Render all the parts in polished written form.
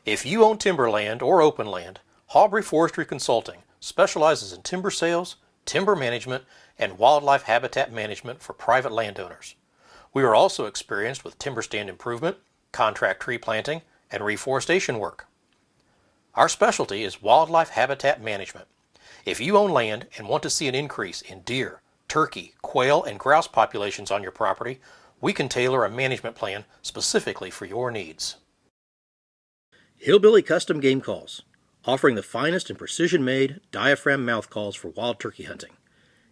If you own timberland or open land, Haubrey Forestry Consulting specializes in timber sales, timber management, and wildlife habitat management for private landowners. We are also experienced with timber stand improvement, contract tree planting, and reforestation work. Our specialty is wildlife habitat management. If you own land and want to see an increase in deer, turkey, quail, and grouse populations on your property, we can tailor a management plan specifically for your needs. Hillbilly Custom Game Calls, offering the finest and precision-made diaphragm mouth calls for wild turkey hunting.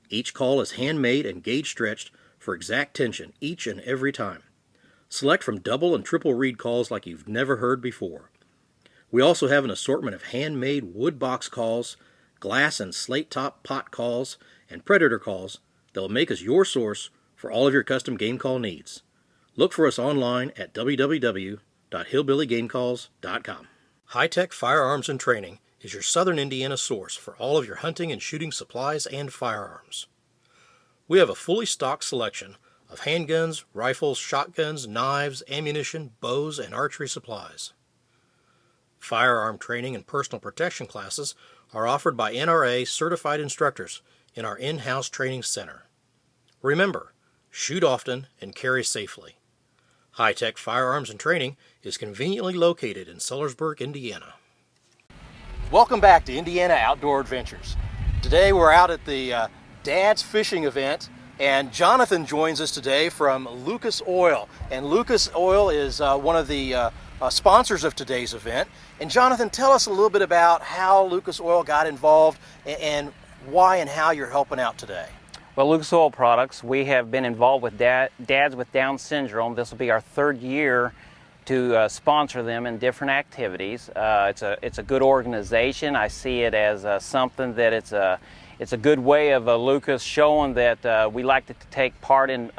Each call is handmade and gauge stretched for exact tension each and every time. Select from double and triple reed calls like you've never heard before. We also have an assortment of handmade wood box calls, glass and slate top pot calls, and predator calls that will make us your source for all of your custom game call needs. Look for us online at www.hillbillygamecalls.com. High-Tech Firearms and Training is your Southern Indiana source for all of your hunting and shooting supplies and firearms. We have a fully stocked selection of handguns, rifles, shotguns, knives, ammunition, bows, and archery supplies. Firearm training and personal protection classes are offered by NRA certified instructors in our in-house training center. Remember, shoot often and carry safely. High-Tech Firearms and Training is conveniently located in Sellersburg, Indiana. Welcome back to Indiana Outdoor Adventures. Today we're out at the Dad's Fishing event, and Jonathan joins us today from Lucas Oil. And Lucas Oil is one of the sponsors of today's event. And Jonathan, tell us a little bit about how Lucas Oil got involved and why and how you're helping out today. Well, Lucas Oil Products, we have been involved with Dads with Down Syndrome. This will be our third year to sponsor them in different activities. It's a good organization. I see it as something that it's a good way of Lucas showing that we like to take part in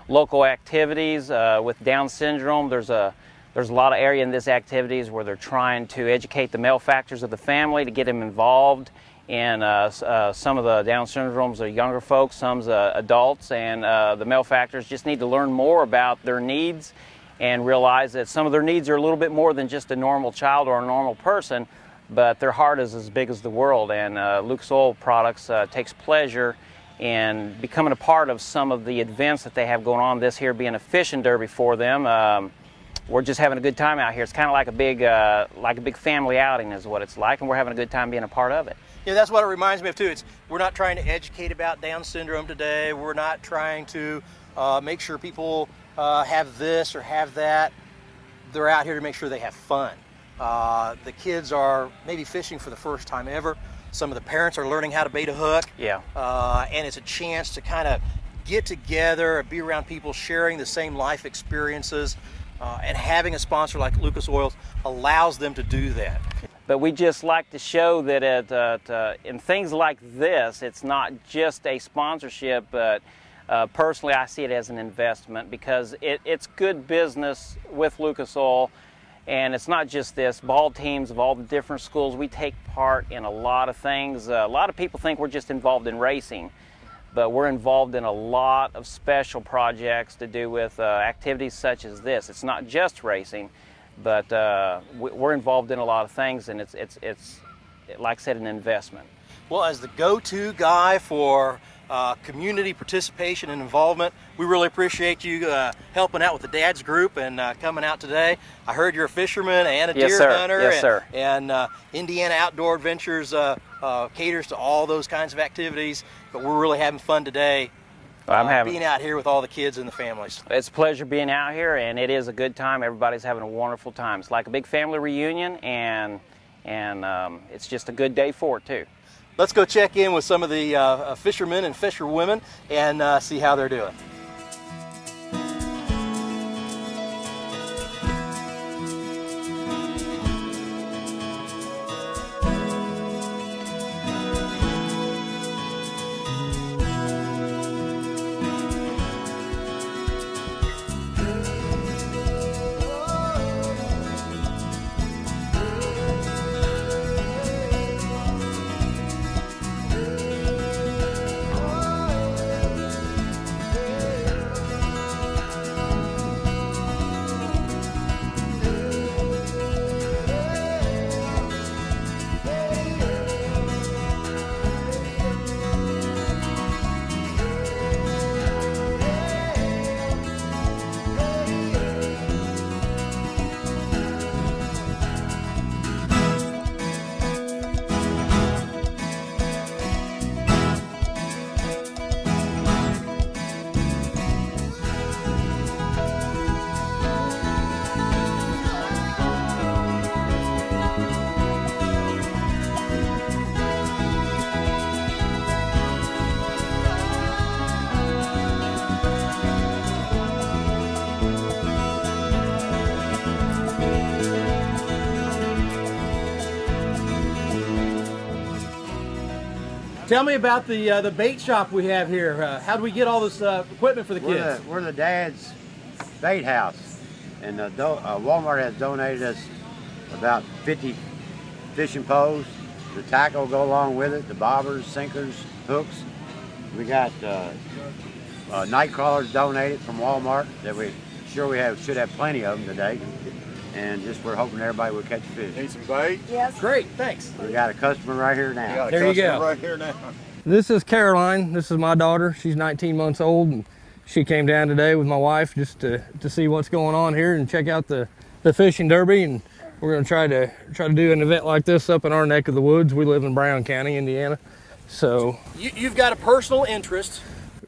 local activities with Down syndrome. There's a lot of area in these activities where they're trying to educate the male factors of the family to get them involved. And some of the Down syndromes are younger folks, some's adults, and the male factors just need to learn more about their needs and realize that some of their needs are a little bit more than just a normal child or a normal person, but their heart is as big as the world. And Lucas Oil Products takes pleasure in becoming a part of some of the events that they have going on, this here being a fishing derby for them. We're just having a good time out here. It's kind of like a big family outing is what it's like, and we're having a good time being a part of it. Yeah, that's what it reminds me of too. We're not trying to educate about Down syndrome today. We're not trying to make sure people have this or have that. They're out here to make sure they have fun. The kids are maybe fishing for the first time ever. Some of the parents are learning how to bait a hook. Yeah. And it's a chance to kind of get together and be around people sharing the same life experiences. And having a sponsor like Lucas Oil allows them to do that. But we just like to show that in things like this, it's not just a sponsorship, but personally I see it as an investment because it's good business with Lucas Oil. And it's not just this. Ball teams of all the different schools, we take part in a lot of things. A lot of people think we're just involved in racing, but we're involved in a lot of special projects to do with activities such as this. It's not just racing, but we're involved in a lot of things, and it's like I said, an investment. Well, as the go-to guy for community participation and involvement, we really appreciate you helping out with the Dad's group and coming out today. I heard you're a fisherman and a deer hunter. Yes, sir. And Indiana Outdoor Adventures caters to all those kinds of activities, but we're really having fun today. Being out here with all the kids and the families. It's a pleasure being out here, and it is a good time. Everybody's having a wonderful time. It's like a big family reunion, and it's just a good day for it too. Let's go check in with some of the fishermen and fisherwomen and see how they're doing. Tell me about the bait shop we have here. How do we get all this equipment for the kids? We're the dad's bait house, and Walmart has donated us about 50 fishing poles. The tackle will go along with it, the bobbers, sinkers, hooks. We got night crawlers donated from Walmart that should have plenty of them today. And just we're hoping everybody will catch fish. Need some bait? Yes. Great, thanks. We got a customer right here now. There you go. Right here now. This is Caroline. This is my daughter. She's 19 months old, and she came down today with my wife just to see what's going on here and check out the fishing derby. And we're going to try to do an event like this up in our neck of the woods. We live in Brown County, Indiana. So You've got a personal interest,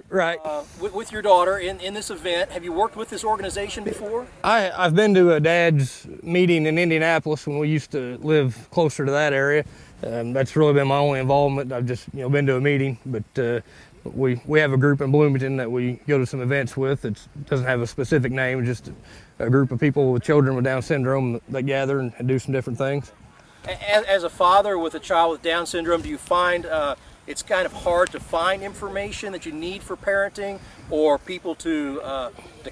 right, with your daughter in this event. Have you worked with this organization before? I've been to a dad's meeting in Indianapolis when we used to live closer to that area. That's really been my only involvement. I've just been to a meeting, but we have a group in Bloomington that we go to some events with. It doesn't have a specific name, just a group of people with children with Down syndrome that gather and do some different things. As a father with a child with Down syndrome, do you find it's kind of hard to find information that you need for parenting, or people to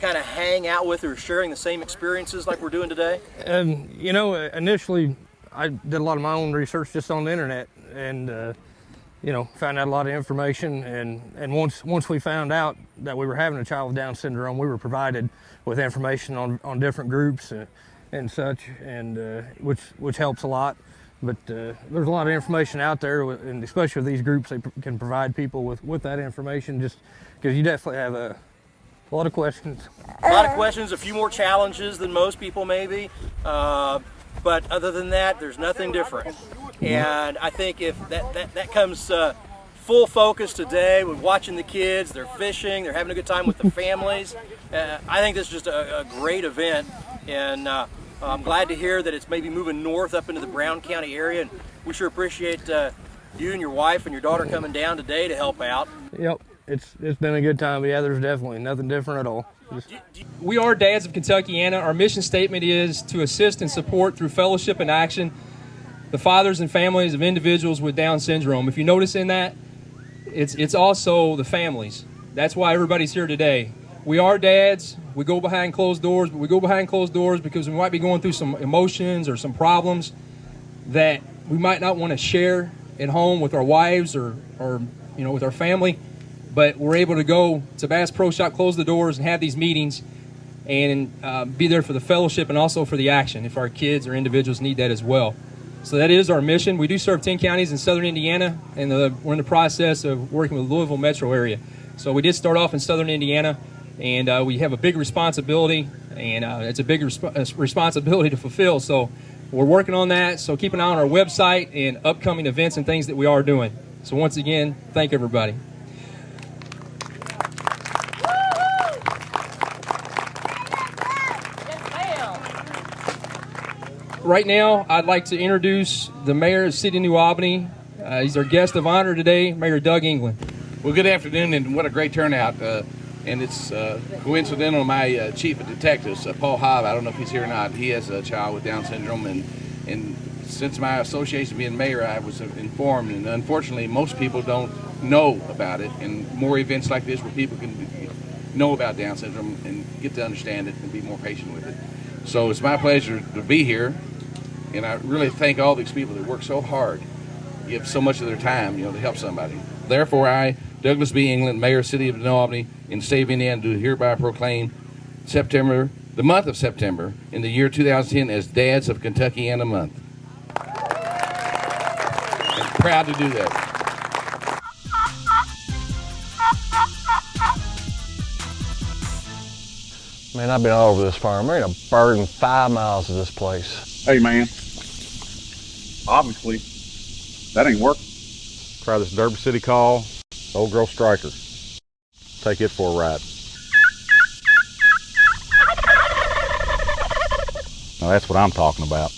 kind of hang out with, or sharing the same experiences like we're doing today? Initially I did a lot of my own research just on the internet, and found out a lot of information. And once we found out that we were having a child with Down syndrome, we were provided with information on different groups and such, and which helps a lot. But there's a lot of information out there, and especially with these groups, they can provide people with that information, just because you definitely have a lot of questions. A lot of questions, a few more challenges than most people maybe, but other than that, there's nothing different. And I think if that comes full focus today with watching the kids, they're fishing, they're having a good time with the families, I think this is just a great event. And I'm glad to hear that it's maybe moving north up into the Brown County area, and we sure appreciate you and your wife and your daughter coming down today to help out. Yep, it's been a good time, but yeah, there's definitely nothing different at all. We are Dads of Kentuckiana. Our mission statement is to assist and support through fellowship and action the fathers and families of individuals with Down syndrome. If you notice in that, it's also the families. That's why everybody's here today. We are dads. We go behind closed doors, but we go behind closed doors because we might be going through some emotions or some problems that we might not want to share at home with our wives or with our family. But we're able to go to Bass Pro Shop, close the doors, and have these meetings, and be there for the fellowship and also for the action if our kids or individuals need that as well. So that is our mission. We do serve 10 counties in southern Indiana, and we're in the process of working with the Louisville metro area. So we did start off in southern Indiana, and we have a big responsibility, and it's a big responsibility to fulfill. So we're working on that. So keep an eye on our website and upcoming events and things that we are doing. So once again, thank everybody. Right now, I'd like to introduce the mayor of the city of New Albany. He's our guest of honor today, Mayor Doug England. Well, good afternoon, and what a great turnout. And it's coincidental, my chief of detectives, Paul Hobb, I don't know if he's here or not, he has a child with Down syndrome, and since my association being mayor, I was informed, and unfortunately, most people don't know about it, and more events like this where people can know about Down syndrome and get to understand it and be more patient with it. So it's my pleasure to be here, and I really thank all these people that work so hard, give so much of their time, to help somebody. Therefore, I, Douglas B. England, Mayor, City of New Albany, in the state of Indiana, do hereby proclaim September, the month of September, in the year 2010 as Dads of Kentuckiana Month. I'm proud to do that. Man, I've been all over this farm. There ain't a bird in 5 miles of this place. Hey, man. Obviously, that ain't working. Try this Derby City call, Old Girl Striker. Take it for a ride. Now that's what I'm talking about.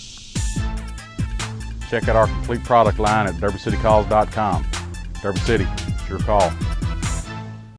Check out our complete product line at derbycitycalls.com. Derby City, it's your call.